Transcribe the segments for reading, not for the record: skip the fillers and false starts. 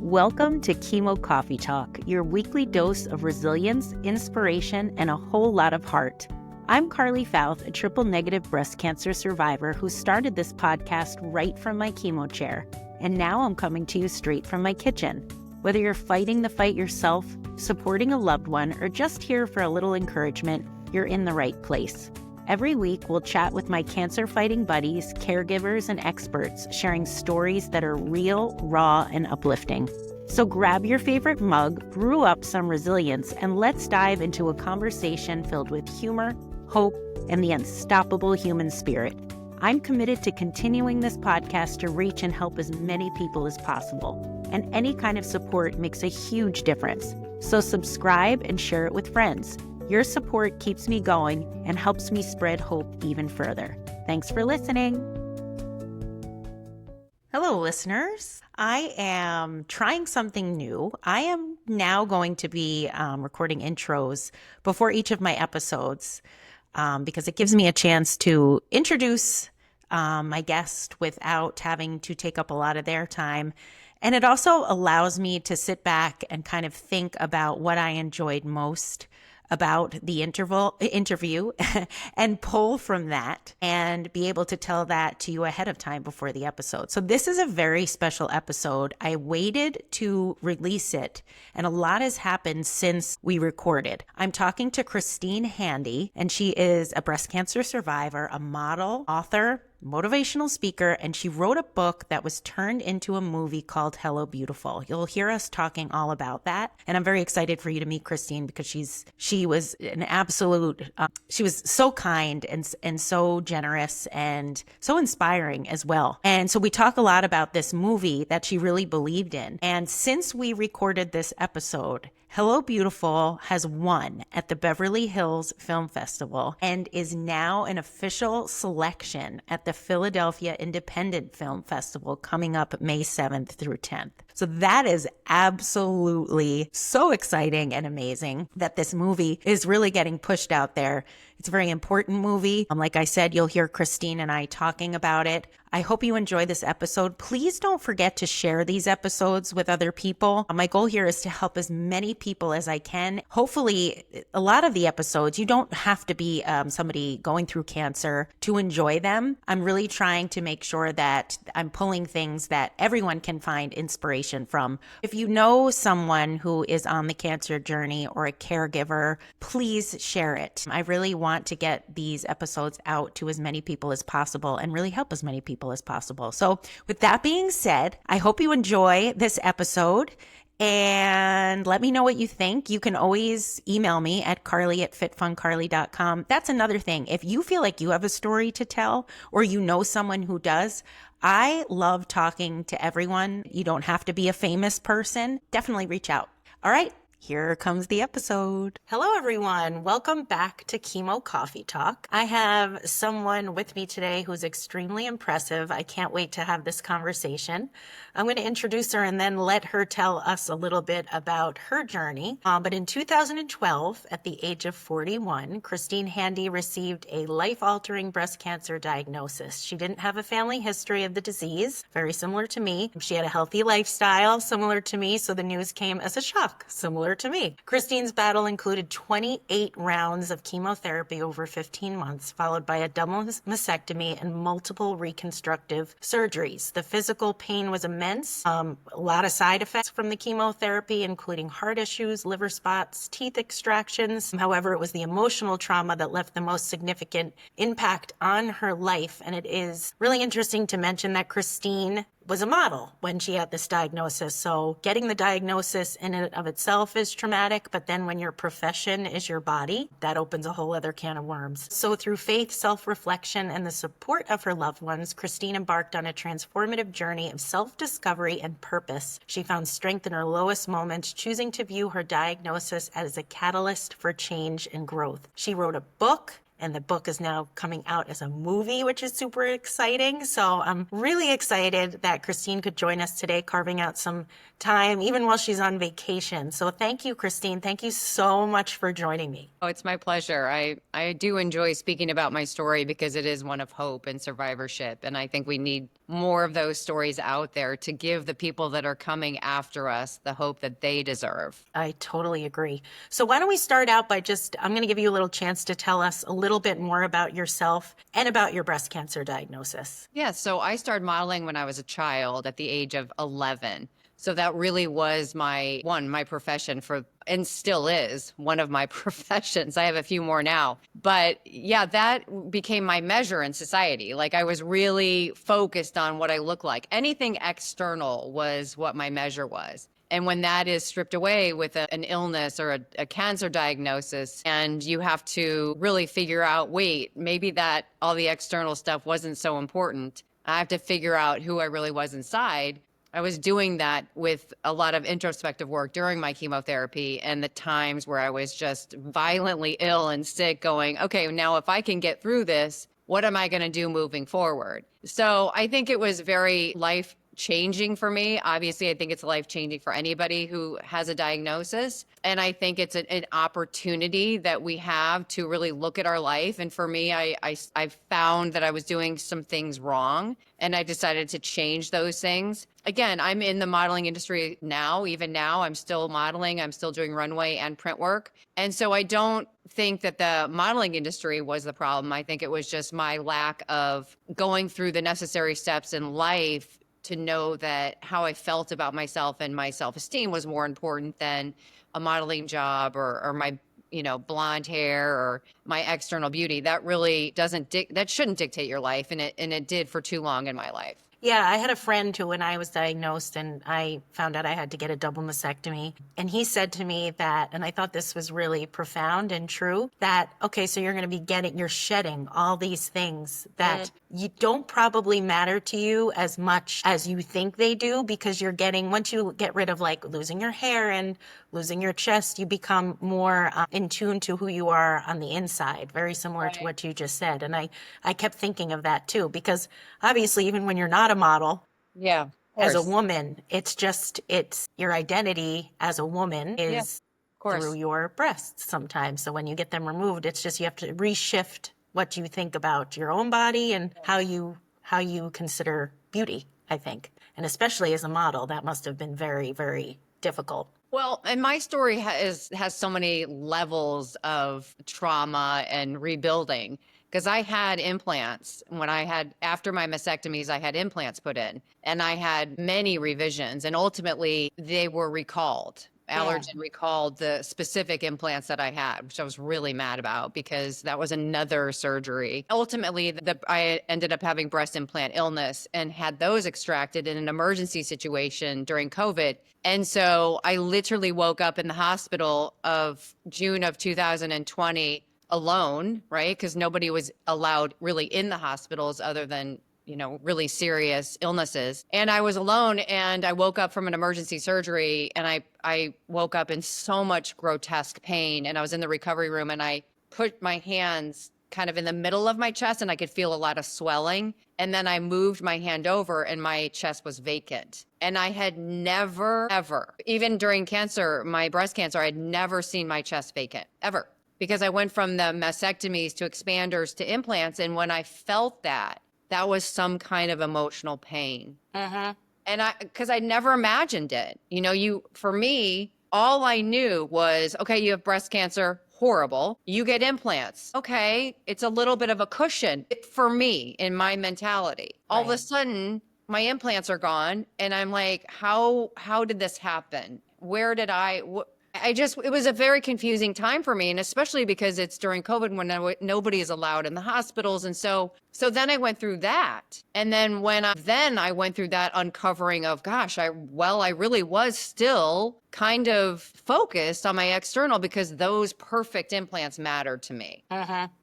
Welcome to Chemo Coffee Talk, your weekly dose of resilience, inspiration, and a whole lot of heart. I'm Carly Fouth, a triple-negative breast cancer survivor who started this podcast right from my chemo chair, and now I'm coming to you straight from my kitchen. Whether you're fighting the fight yourself, supporting a loved one, or just here for a little encouragement, you're in the right place. Every week, we'll chat with my cancer-fighting buddies, caregivers, and experts, sharing stories that are real, raw, and uplifting. So grab your favorite mug, brew up some resilience, and let's dive into a conversation filled with humor, hope, and the unstoppable human spirit. I'm committed to continuing this podcast to reach and help as many people as possible. And any kind of support makes a huge difference. So subscribe and share it with friends. Your support keeps me going and helps me spread hope even further. Thanks for listening. Hello, listeners. I am trying something new. I am now going to be recording intros before each of my episodes because it gives me a chance to introduce my guest without having to take up a lot of their time. And it also allows me to sit back and kind of think about what I enjoyed most about the interview and pull from that and be able to tell that to you ahead of time before the episode. So this is a very special episode. I waited to release it, and a lot has happened since we recorded. I'm talking to Christine Handy, and she is a breast cancer survivor, a model, author, motivational speaker, and she wrote a book that was turned into a movie called Hello Beautiful. You'll hear us talking all about that, and I'm very excited for you to meet Christine because she was an absolute she was so kind and so generous and so inspiring as well. And so we talk a lot about this movie that she really believed in. And since we recorded this episode, Hello Beautiful has won at the Beverly Hills Film Festival and is now an official selection at the Philadelphia Independent Film Festival coming up May 7th through 10th. So that is absolutely so exciting and amazing that this movie is really getting pushed out there. It's a very important movie. Like I said, you'll hear Christine and I talking about it. I hope you enjoy this episode. Please don't forget to share these episodes with other people. My goal here is to help as many people as I can. Hopefully, a lot of the episodes, you don't have to be somebody going through cancer to enjoy them. I'm really trying to make sure that I'm pulling things that everyone can find inspiration from. If you know someone who is on the cancer journey or a caregiver, please share it. I really want to get these episodes out to as many people as possible and really help as many people as possible. So with that being said, I hope you enjoy this episode and let me know what you think. You can always email me at carly@fitfuncarly.com. That's another thing. If you feel like you have a story to tell or you know someone who does, I love talking to everyone. You don't have to be a famous person. Definitely reach out. All right. Here comes the episode. Hello, everyone. Welcome back to Chemo Coffee Talk. I have someone with me today who's extremely impressive. I can't wait to have this conversation. I'm going to introduce her and then let her tell us a little bit about her journey. But in 2012, at the age of 41, Christine Handy received a life-altering breast cancer diagnosis. She didn't have a family history of the disease, very similar to me. She had a healthy lifestyle, similar to me, so the news came as a shock, similar to me. Christine's battle included 28 rounds of chemotherapy over 15 months, followed by a double mastectomy and multiple reconstructive surgeries. The physical pain was immense, a lot of side effects from the chemotherapy, including heart issues, liver spots, teeth extractions. However, it was the emotional trauma that left the most significant impact on her life. And it is really interesting to mention that Christine was a model when she had this diagnosis. So getting the diagnosis in and of itself is traumatic, but then when your profession is your body, that opens a whole other can of worms. So through faith, self-reflection, and the support of her loved ones, Christine embarked on a transformative journey of self-discovery and purpose. She found strength in her lowest moments, choosing to view her diagnosis as a catalyst for change and growth. She wrote a book And the book is now coming out as a movie, which is super exciting. So I'm really excited that Christine could join us today, carving out some time, even while she's on vacation. So thank you, Christine. Thank you so much for joining me. Oh, it's my pleasure. I do enjoy speaking about my story because it is one of hope and survivorship. And I think we need more of those stories out there to give the people that are coming after us the hope that they deserve. I totally agree. So why don't we start out by I'm going to give you a little chance to tell us a little bit more about yourself and about your breast cancer diagnosis. Yeah, so I started modeling when I was a child at the age of 11. So that really was my profession and still is one of my professions. I have a few more now. But yeah, that became my measure in society. Like I was really focused on what I look like. Anything external was what my measure was. And when that is stripped away with an illness or a cancer diagnosis, and you have to really figure out, wait, maybe that all the external stuff wasn't so important. I have to figure out who I really was inside. I was doing that with a lot of introspective work during my chemotherapy and the times where I was just violently ill and sick going, okay, now if I can get through this, what am I going to do moving forward? So I think it was very life changing for me. Obviously, I think it's life changing for anybody who has a diagnosis. And I think it's an opportunity that we have to really look at our life. And for me, I found that I was doing some things wrong and I decided to change those things. Again, I'm in the modeling industry now. Even now, I'm still modeling. I'm still doing runway and print work. And so I don't think that the modeling industry was the problem. I think it was just my lack of going through the necessary steps in life to know that how I felt about myself and my self-esteem was more important than a modeling job or my, blonde hair or my external beauty. That really that shouldn't dictate your life. And it did for too long in my life. Yeah, I had a friend who, when I was diagnosed and I found out I had to get a double mastectomy, and he said to me that, and I thought this was really profound and true, that, okay, so you're going to be you're shedding all these things that you don't probably matter to you as much as you think they do, because once you get rid of like losing your hair and losing your chest, you become more in tune to who you are on the inside, very similar to what you just said. And I kept thinking of that too, because obviously, even when you're not a model, yeah, as a woman, it's your identity as a woman is through your breasts sometimes. So when you get them removed, it's just you have to reshift what you think about your own body and how you consider beauty, I think. And especially as a model, that must have been very, very difficult. Well, and my story has so many levels of trauma and rebuilding. Because I had implants after my mastectomies, I had implants put in and I had many revisions and ultimately they were recalled. Allergen recalled the specific implants that I had, which I was really mad about because that was another surgery. Ultimately, I ended up having breast implant illness and had those extracted in an emergency situation during COVID. And so I literally woke up in the hospital of June of 2020 alone, right? Because nobody was allowed really in the hospitals other than, really serious illnesses. And I was alone and I woke up from an emergency surgery and I woke up in so much grotesque pain and I was in the recovery room and I put my hands kind of in the middle of my chest and I could feel a lot of swelling. And then I moved my hand over and my chest was vacant. And I had never, ever, even during cancer, my breast cancer, I had never seen my chest vacant, ever. Because I went from the mastectomies to expanders to implants. And when I felt that was some kind of emotional pain. And because I never imagined it. For me, all I knew was, okay, you have breast cancer, horrible. You get implants. Okay, it's a little bit of a cushion for me in my mentality. All of a sudden, my implants are gone. And I'm like, how did this happen? Where did it was a very confusing time for me. And especially because it's during COVID when nobody is allowed in the hospitals. And so then I went through that. And then then I went through that uncovering of, gosh, I really was still kind of focused on my external because those perfect implants mattered to me.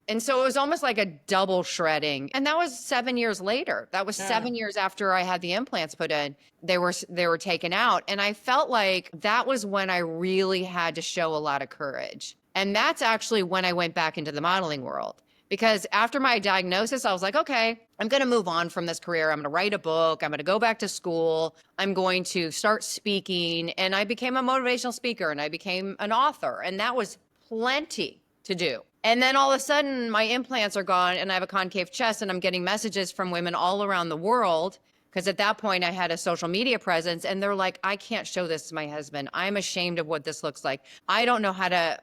And so it was almost like a double shredding. And that was 7 years later. That was 7 years after I had the implants put in. They were taken out. And I felt like that was when I really had to show a lot of courage. And that's actually when I went back into the modeling world. because after my diagnosis, I was like, okay, I'm going to move on from this career. I'm going to write a book. I'm going to go back to school. I'm going to start speaking. And I became a motivational speaker and I became an author. And that was plenty to do. And then all of a sudden, my implants are gone and I have a concave chest, and I'm getting messages from women all around the world. Because at that point, I had a social media presence, and they're like, I can't show this to my husband. I'm ashamed of what this looks like. I don't know how to,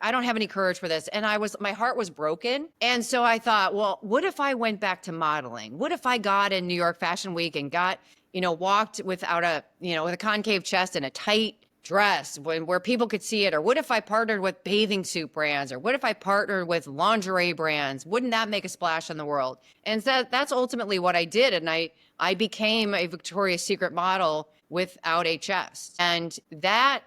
I don't have any courage for this. And my heart was broken. And so I thought, well, what if I went back to modeling? What if I got in New York Fashion Week and got, walked without with a concave chest and a tight dress where people could see it? Or what if I partnered with bathing suit brands? Or what if I partnered with lingerie brands? Wouldn't that make a splash in the world? And so that's ultimately what I did. And I became a Victoria's Secret model without a chest. And that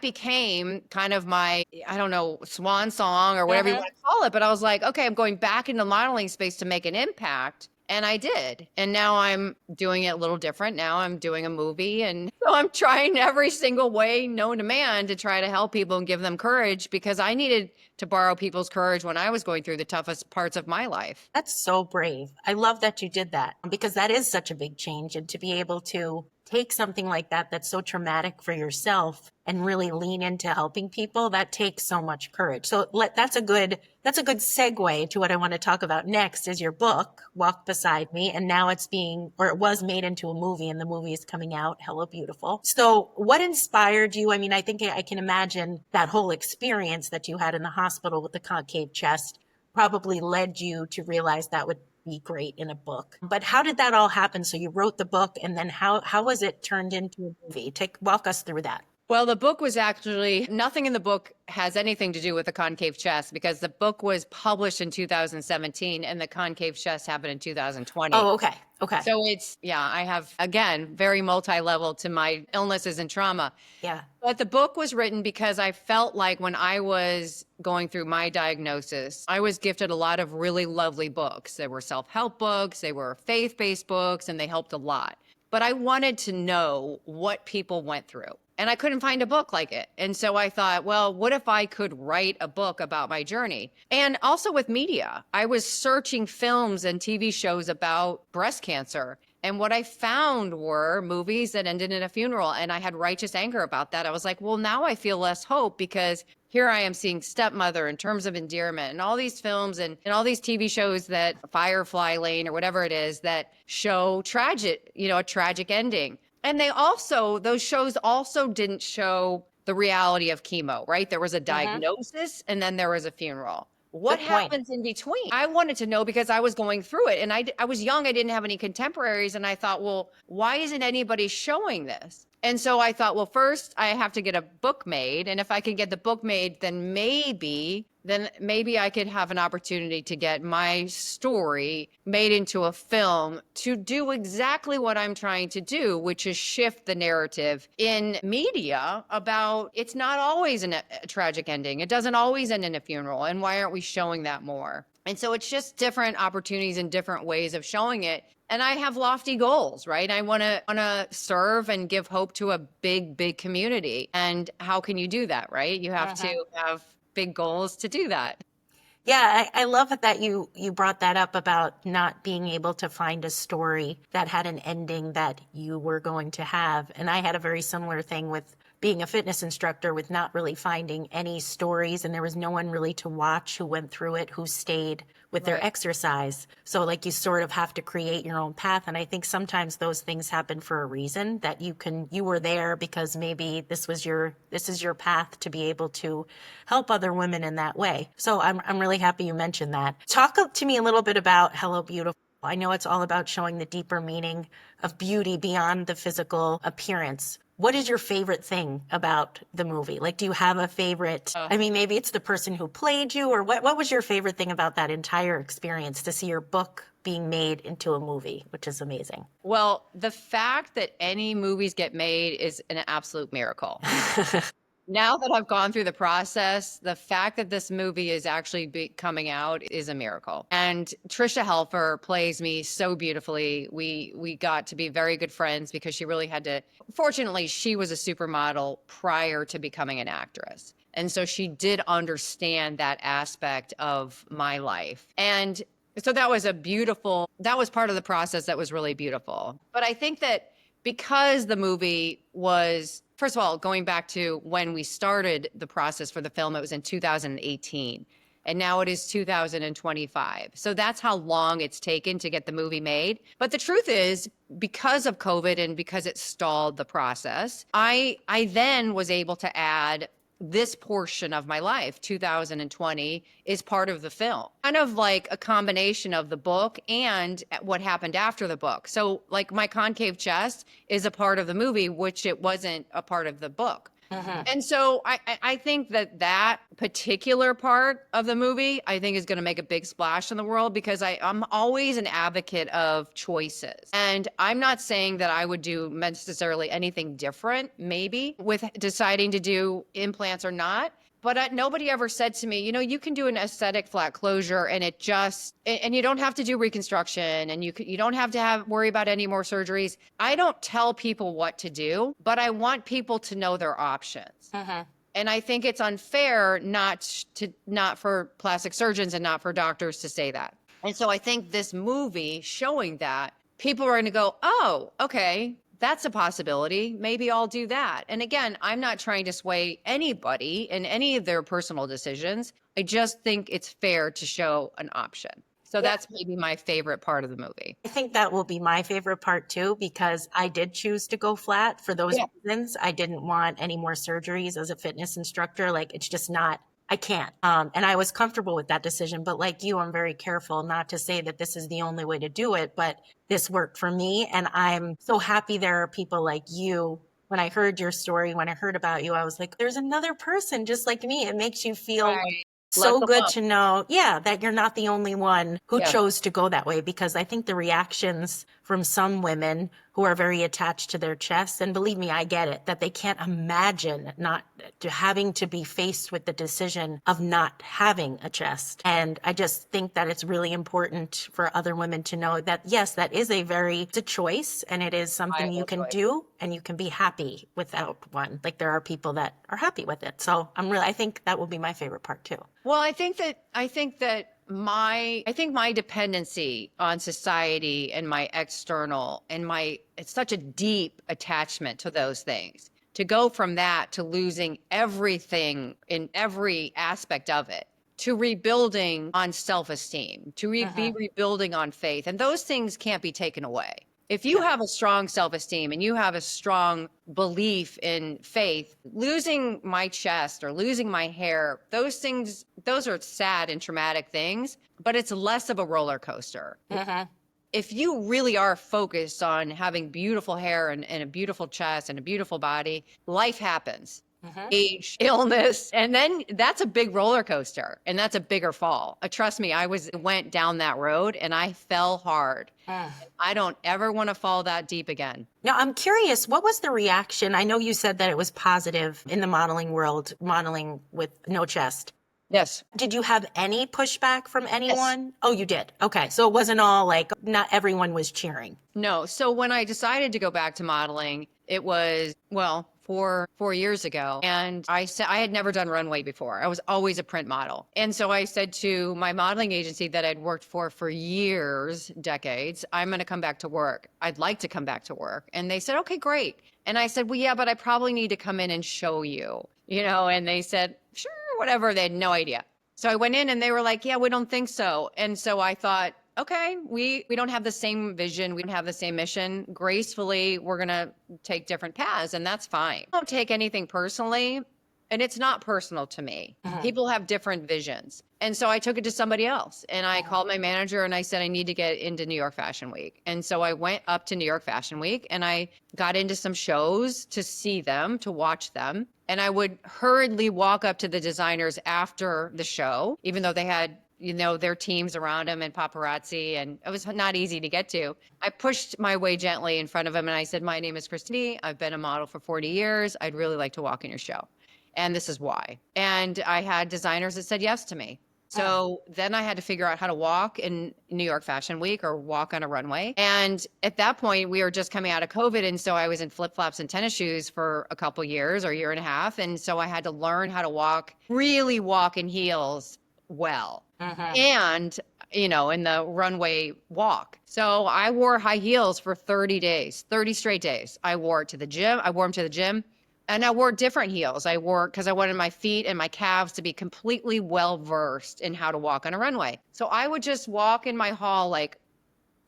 became kind of my, I don't know, swan song or whatever you want to call it. But I was like, okay, I'm going back into the modeling space to make an impact. And I did. And now I'm doing it a little different. Now I'm doing a movie. And so I'm trying every single way known to man to try to help people and give them courage, because I needed to borrow people's courage when I was going through the toughest parts of my life. That's so brave. I love that you did that, because that is such a big change. And to be able to take something like that, that's so traumatic for yourself, and really lean into helping people, that takes so much courage. So that's a good segue to what I want to talk about next, is your book, Walk Beside Me. And now it was made into a movie, and the movie is coming out, Hello Beautiful. So what inspired you? I mean, I think I can imagine that whole experience that you had in the hospital with the concave chest probably led you to realize that would be great in a book. But how did that all happen? So you wrote the book, and then how was it turned into a movie? Walk us through that. Well, the book was actually, nothing in the book has anything to do with the concave chest, because the book was published in 2017 and the concave chest happened in 2020. Oh, okay. Okay. So I have, again, very multi-level to my illnesses and trauma. Yeah. But the book was written because I felt like when I was going through my diagnosis, I was gifted a lot of really lovely books. They were self-help books, they were faith-based books, and they helped a lot. But I wanted to know what people went through. And I couldn't find a book like it. And so I thought, well, what if I could write a book about my journey? And also with media, I was searching films and TV shows about breast cancer. And what I found were movies that ended in a funeral. And I had righteous anger about that. I was like, well, now I feel less hope, because here I am seeing Stepmother, In Terms of Endearment, and all these films and all these TV shows, that Firefly Lane or whatever it is, that show a tragic ending. And those shows also didn't show the reality of chemo, right? There was a diagnosis and then there was a funeral. What happens in between? I wanted to know, because I was going through it, and I was young. I didn't have any contemporaries. And I thought, well, why isn't anybody showing this? And so I thought, well, first I have to get a book made. And if I can get the book made, then maybe I could have an opportunity to get my story made into a film to do exactly what I'm trying to do, which is shift the narrative in media about it's not always a tragic ending. It doesn't always end in a funeral. And why aren't we showing that more? And so it's just different opportunities and different ways of showing it. And I have lofty goals, right? I want to serve and give hope to a big, big community. And how can you do that, right? You have to have big goals to do that. Yeah, I love that you brought that up about not being able to find a story that had an ending that you were going to have. And I had a very similar thing with being a fitness instructor, with not really finding any stories, and there was no one really to watch who went through it, who stayed with their exercise. So like you sort of have to create your own path. And I think sometimes those things happen for a reason, that you were there because maybe this is your path to be able to help other women in that way. So I'm really happy you mentioned that. Talk to me a little bit about Hello Beautiful. I know it's all about showing the deeper meaning of beauty beyond the physical appearance. What is your favorite thing about the movie? Like, do you have a favorite? I mean, maybe it's the person who played you, or what was your favorite thing about that entire experience, to see your book being made into a movie, which is amazing? Well, the fact that any movies get made is an absolute miracle. Now that I've gone through the process, the fact that this movie is actually coming out is a miracle. And Trisha Helfer plays me so beautifully. We got to be very good friends, because she really had to, fortunately, she was a supermodel prior to becoming an actress. And so she did understand that aspect of my life. And so that was part of the process that was really beautiful. But I think that because the movie was, first of all, going back to when we started the process for the film, it was in 2018. And now it is 2025. So that's how long it's taken to get the movie made. But the truth is, because of COVID and because it stalled the process, I then was able to add this portion of my life, 2020, is part of the film. Kind of like a combination of the book and what happened after the book. So, like, my concave chest is a part of the movie, which it wasn't a part of the book. And so I think that that particular part of the movie, I think, is going to make a big splash in the world, because I'm always an advocate of choices. And I'm not saying that I would do necessarily anything different, maybe, with deciding to do implants or not. But nobody ever said to me, you can do an aesthetic flat closure and and you don't have to do reconstruction, and you don't have to worry about any more surgeries. I don't tell people what to do, but I want people to know their options. And I think it's unfair not for plastic surgeons and not for doctors to say that. And so I think this movie showing that, people are going to go, oh, okay, that's a possibility. Maybe I'll do that. And again, I'm not trying to sway anybody in any of their personal decisions. I just think it's fair to show an option. So that's maybe my favorite part of the movie. I think that will be my favorite part too, because I did choose to go flat for those reasons. I didn't want any more surgeries as a fitness instructor. Like, it's just not, I can't. And I was comfortable with that decision. But like you, I'm very careful not to say that this is the only way to do it, but this worked for me. And I'm so happy there are people like you. When I heard your story, when I heard about you, I was like, there's another person just like me. It makes you feel so good to know, that you're not the only one who chose to go that way, because I think the reactions from some women who are very attached to their chests, and believe me, I get it, that they can't imagine not having to be faced with the decision of not having a chest. And I just think that it's really important for other women to know that, yes, that is it's a choice, and it is something you can do, and you can be happy without one. Like, there are people that are happy with it. So I think that will be my favorite part too. Well, I think that my dependency on society and my external and it's such a deep attachment to those things. To go from that to losing everything in every aspect of it, to rebuilding on self-esteem, to be rebuilding on faith. And those things can't be taken away. If you have a strong self-esteem and you have a strong belief in faith, losing my chest or losing my hair, those are sad and traumatic things, but it's less of a roller coaster. If you really are focused on having beautiful hair and a beautiful chest and a beautiful body, life happens. Age, illness, and then that's a big roller coaster, and that's a bigger fall. Trust me, I went down that road and I fell hard. I don't ever want to fall that deep again. Now, I'm curious, what was the reaction? I know you said that it was positive in the modeling world, modeling with no chest. Yes. Did you have any pushback from anyone? Yes. Oh, you did. Okay. So it wasn't all like, not everyone was cheering. No. So when I decided to go back to modeling, it was, 4 years ago. And I said, I had never done runway before. I was always a print model. And so I said to my modeling agency that I'd worked for years, decades, I'm going to come back to work. I'd like to come back to work. And they said, okay, great. And I said, well, yeah, but I probably need to come in and show you, and they said, sure, whatever. They had no idea. So I went in and they were like, yeah, we don't think so. And so I thought, okay, we don't have the same vision. We don't have the same mission. Gracefully, we're going to take different paths, and that's fine. I don't take anything personally, and it's not personal to me. People have different visions. And so I took it to somebody else, and I called my manager and I said, I need to get into New York Fashion Week. And so I went up to New York Fashion Week and I got into some shows to see them, to watch them. And I would hurriedly walk up to the designers after the show, even though they had their teams around him and paparazzi, and it was not easy to get to. I pushed my way gently in front of him and I said, my name is Christine. I've been a model for 40 years. I'd really like to walk in your show. And this is why. And I had designers that said yes to me. Mm. So then I had to figure out how to walk in New York Fashion Week or walk on a runway. And at that point, we were just coming out of COVID. And so I was in flip flops and tennis shoes for a couple years or a year and a half. And so I had to learn how to walk, really walk in heels well. Mm-hmm. And, in the runway walk. So I wore high heels for 30 days, 30 straight days. I wore it to the gym. I wore them to the gym. And I wore different heels. I wore because I wanted my feet and my calves to be completely well versed in how to walk on a runway. So I would just walk in my hall like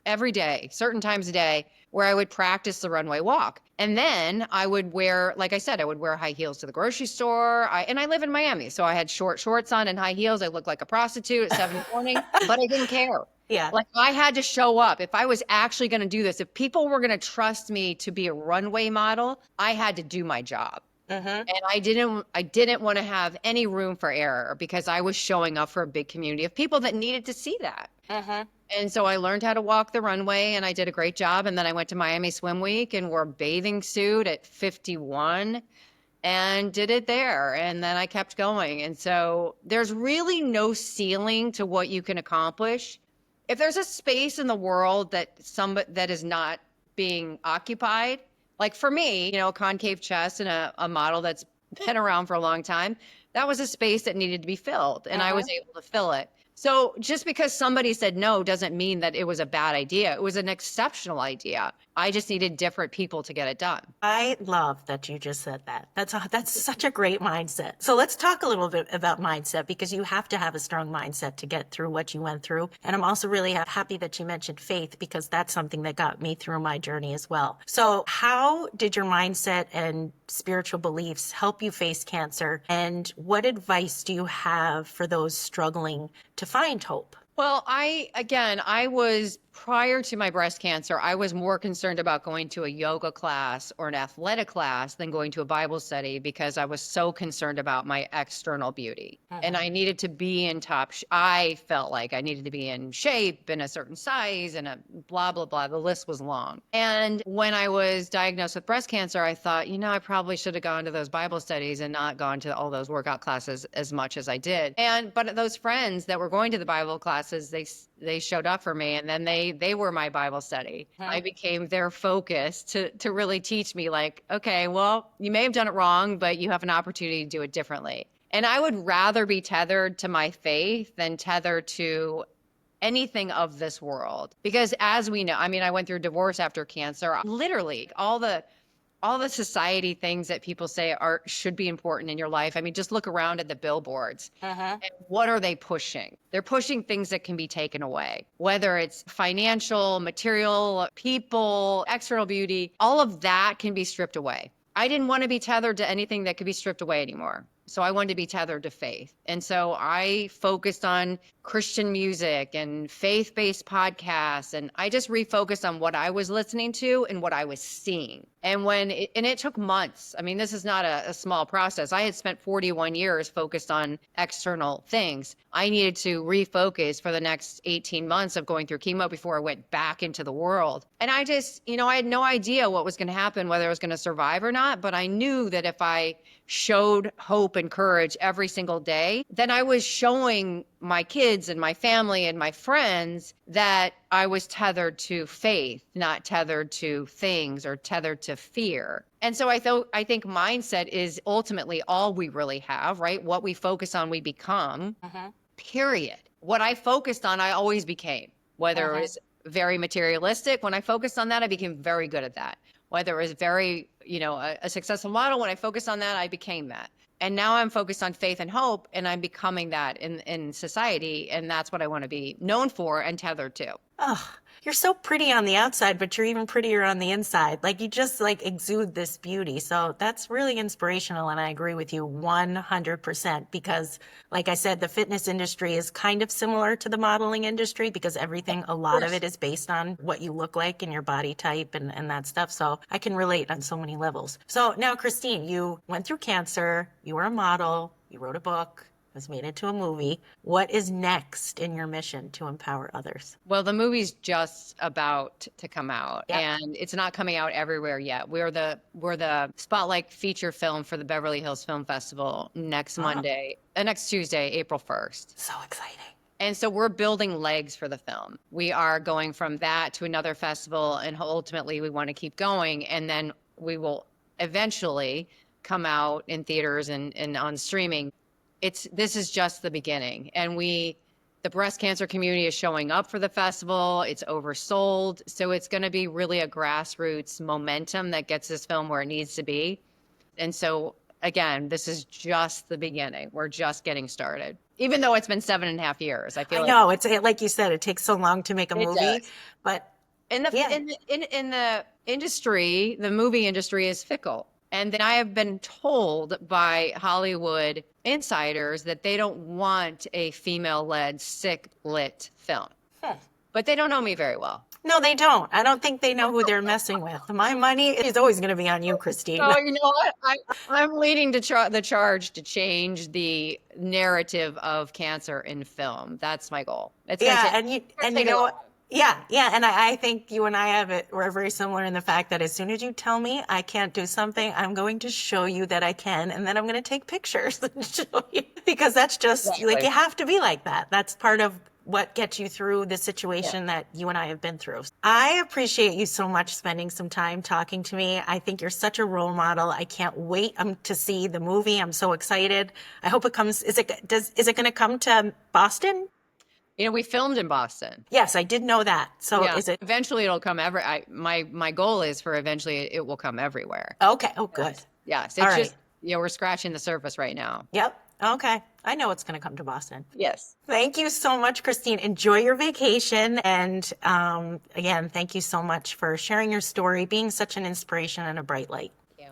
every day, certain times a day, where I would practice the runway walk. And then I would wear, like I said, I would wear high heels to the grocery store. And I live in Miami, so I had short shorts on and high heels. I looked like a prostitute at 7 in the morning, but I didn't care. Yeah. Like I had to show up. If I was actually going to do this, if people were going to trust me to be a runway model, I had to do my job. Mm-hmm. And I didn't want to have any room for error because I was showing up for a big community of people that needed to see that. Mm-hmm. And so I learned how to walk the runway and I did a great job. And then I went to Miami Swim Week and wore a bathing suit at 51 and did it there. And then I kept going. And so there's really no ceiling to what you can accomplish. If there's a space in the world that is not being occupied, like for me, a concave chest and a model that's been around for a long time, that was a space that needed to be filled. And I Mm-hmm. was able to fill it. So just because somebody said no doesn't mean that it was a bad idea. It was an exceptional idea. I just needed different people to get it done. I love that you just said that. That's such a great mindset. So let's talk a little bit about mindset because you have to have a strong mindset to get through what you went through. And I'm also really happy that you mentioned faith because that's something that got me through my journey as well. So how did your mindset and spiritual beliefs help you face cancer? And what advice do you have for those struggling to find hope? Well, I was prior to my breast cancer, I was more concerned about going to a yoga class or an athletic class than going to a Bible study because I was so concerned about my external beauty. And I needed to be in I felt like I needed to be in shape and a certain size and a blah, blah, blah. The list was long. And when I was diagnosed with breast cancer, I thought, I probably should have gone to those Bible studies and not gone to all those workout classes as much as I did. But those friends that were going to the Bible classes, they showed up for me and then they were my Bible study. I became their focus to really teach me like, okay, well, you may have done it wrong, but you have an opportunity to do it differently. And I would rather be tethered to my faith than tethered to anything of this world. Because as we know, I went through divorce after cancer. Literally, all the society things that people say should be important in your life. Just look around at the billboards. And what are they pushing? They're pushing things that can be taken away, whether it's financial, material, people, external beauty, all of that can be stripped away. I didn't want to be tethered to anything that could be stripped away anymore. So I wanted to be tethered to faith. And so I focused on Christian music and faith-based podcasts. And I just refocused on what I was listening to and what I was seeing. And it took months. This is not a small process. I had spent 41 years focused on external things. I needed to refocus for the next 18 months of going through chemo before I went back into the world. And I just, I had no idea what was going to happen, whether I was going to survive or not. But I knew that if I showed hope and courage every single day, then I was showing my kids and my family and my friends that I was tethered to faith, not tethered to things or tethered to fear. And so I think mindset is ultimately all we really have, right? What we focus on, we become, period. What I focused on, I always became, whether it was very materialistic. When I focused on that, I became very good at that. Whether it was very, a successful model, when I focused on that, I became that. And now I'm focused on faith and hope, and I'm becoming that in society. And that's what I want to be known for and tethered to. Oh, you're so pretty on the outside, but you're even prettier on the inside. Like you just like exude this beauty. So that's really inspirational. And I agree with you 100% because like I said, the fitness industry is kind of similar to the modeling industry because a lot of it is based on what you look like and your body type and that stuff. So I can relate on so many levels. So now, Christine, you went through cancer, you were a model, you wrote a book, was made into a movie. What is next in your mission to empower others? Well, the movie's just about to come out, Yep. and it's not coming out everywhere yet. We're the spotlight feature film for the Beverly Hills Film Festival Oh, next Tuesday, April 1st. so exciting. And so we're building legs for the film. We are going from that to another festival, and ultimately we want to keep going. And then we will eventually come out in theaters and on streaming. This is just the beginning. And the breast cancer community is showing up for the festival. It's oversold. So it's going to be really a grassroots momentum that gets this film where it needs to be. And so again, this is just the beginning. We're just getting started. Even though it's been 7.5 years, I feel I like know it's like you said, it takes so long to make a it movie, does. but In the yeah, in the industry, the movie industry is fickle. And then I have been told by Hollywood insiders that they don't want a female-led, sick lit film. Hmm. But they don't know me very well. No, they don't. I don't think they know who they're messing with. My money is always going to be on you, Christine. So you know what? I'm leading the charge to change the narrative of cancer in film. That's my goal. It's gonna Yeah, take, and it's gonna take a you know little what? Yeah, and I think you and I have it. We're very similar in the fact that as soon as you tell me I can't do something, I'm going to show you that I can, and then I'm going to take pictures and show you because that's just like you Exactly. have to be like that. That's part of what gets you through the Yeah. situation that you and I have been through. I appreciate you so much spending some time talking to me. I think you're such a role model. I can't wait to see the movie. I'm so excited. I hope it comes. Is it going to come to Boston? You know, we filmed in Boston. Yes, I did know that. So Yeah. is it Eventually it'll come my goal is for eventually it will come everywhere. okay? Oh, good. Yes. Yes. All It's right. just, we're scratching the surface right now. Yep. Okay. I know it's going to come to Boston. Yes. Thank you so much, Christine. Enjoy your vacation. And again, thank you so much for sharing your story, being such an inspiration and a bright light. Yeah.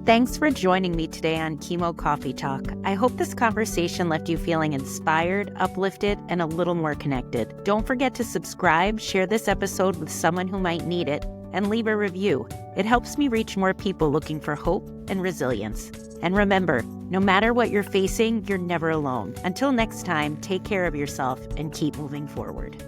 Thanks for joining me today on Chemo Coffee Talk. I hope this conversation left you feeling inspired, uplifted, and a little more connected. Don't forget to subscribe, share this episode with someone who might need it, and leave a review. It helps me reach more people looking for hope and resilience. And remember, no matter what you're facing, you're never alone. Until next time, take care of yourself and keep moving forward.